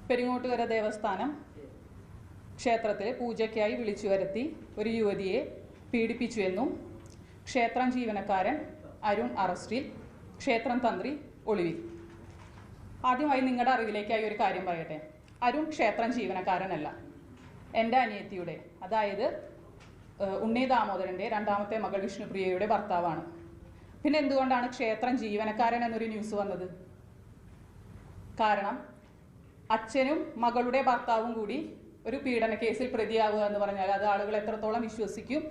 പെരിങ്ങോട്ടുകര ദേവസ്ഥാനം ക്ഷേത്രത്തിൽ പൂജയ്ക്കായി വിളിച്ചു വരുത്തി ഒരു യുവതിയെ പീഡിപ്പിച്ചുവെന്നും ക്ഷേത്രം ജീവനക്കാരൻ അരുൺ അറസ്റ്റിൽ, ക്ഷേത്രം തന്ത്രി ഒളിവിൽ. ആദ്യമായി നിങ്ങളുടെ അറിവിലേക്കായി ഒരു കാര്യം പറയട്ടെ. അരുൺ ക്ഷേത്രം ജീവനക്കാരനല്ല. എൻ്റെ അനിയത്തിയുടെ, അതായത് ഉണ്ണി ദാമോദരൻ്റെ രണ്ടാമത്തെ മകൾ വിഷ്ണുപ്രിയയുടെ ഭർത്താവാണ്. പിന്നെ എന്തുകൊണ്ടാണ് ക്ഷേത്രം ജീവനക്കാരൻ എന്നൊരു ന്യൂസ് വന്നത്? കാരണം അച്ഛനും മകളുടെ ഭർത്താവും കൂടി ഒരു പീഡന കേസിൽ പ്രതിയാവുക എന്ന് പറഞ്ഞാൽ അത് ആളുകൾ എത്രത്തോളം വിശ്വസിക്കും?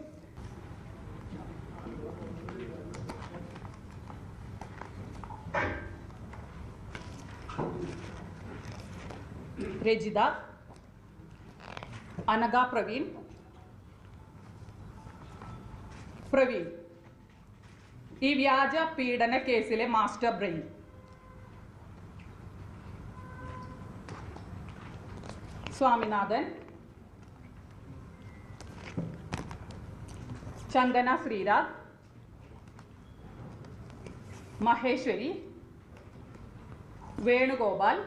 രജിത, അനഘ പ്രവീൺ, ഈ വ്യാജ പീഡന കേസിലെ മാസ്റ്റർ ബ്രെയിൻ. സ്വാമിനാഥൻ, ചന്ദന ശ്രീരാഗ്, മഹേശ്വരി, വേണുഗോപാൽ,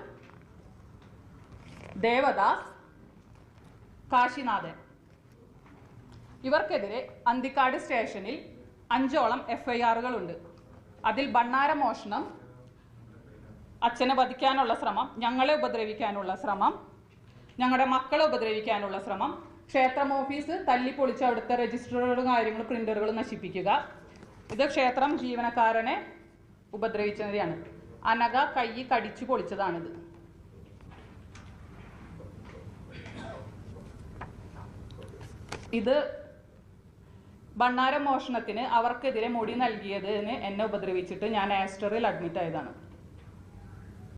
ദേവദാസ്, കാശിനാഥൻ. ഇവർക്കെതിരെ അന്തിക്കാട് സ്റ്റേഷനിൽ 5ഓളം FIRകളുണ്ട്. അതിൽ ബണ്ണാര മോഷണം, അച്ഛനെ വധിക്കാനുള്ള ശ്രമം, ഞങ്ങളെ ഉപദ്രവിക്കാനുള്ള ശ്രമം, ഞങ്ങളുടെ മക്കളെ ഉപദ്രവിക്കാനുള്ള ശ്രമം, ക്ഷേത്രം ഓഫീസ് തല്ലിപ്പൊളിച്ച് അവിടുത്തെ രജിസ്റ്ററുകളും കാര്യങ്ങളും പ്രിന്ററുകൾ നശിപ്പിക്കുക, ഇത് ക്ഷേത്രം ജീവനക്കാരനെ ഉപദ്രവിച്ചതാണ്. അനഘ കൈ കടിച്ചു പൊളിച്ചതാണിത്. ഇത് ബണ്ണാര മോഷണത്തിന് അവർക്കെതിരെ മൊഴി നൽകിയതിന് എന്നെ ഉപദ്രവിച്ചിട്ട് ഞാൻ ആസ്റ്ററിൽ അഡ്മിറ്റ് ആയതാണ്.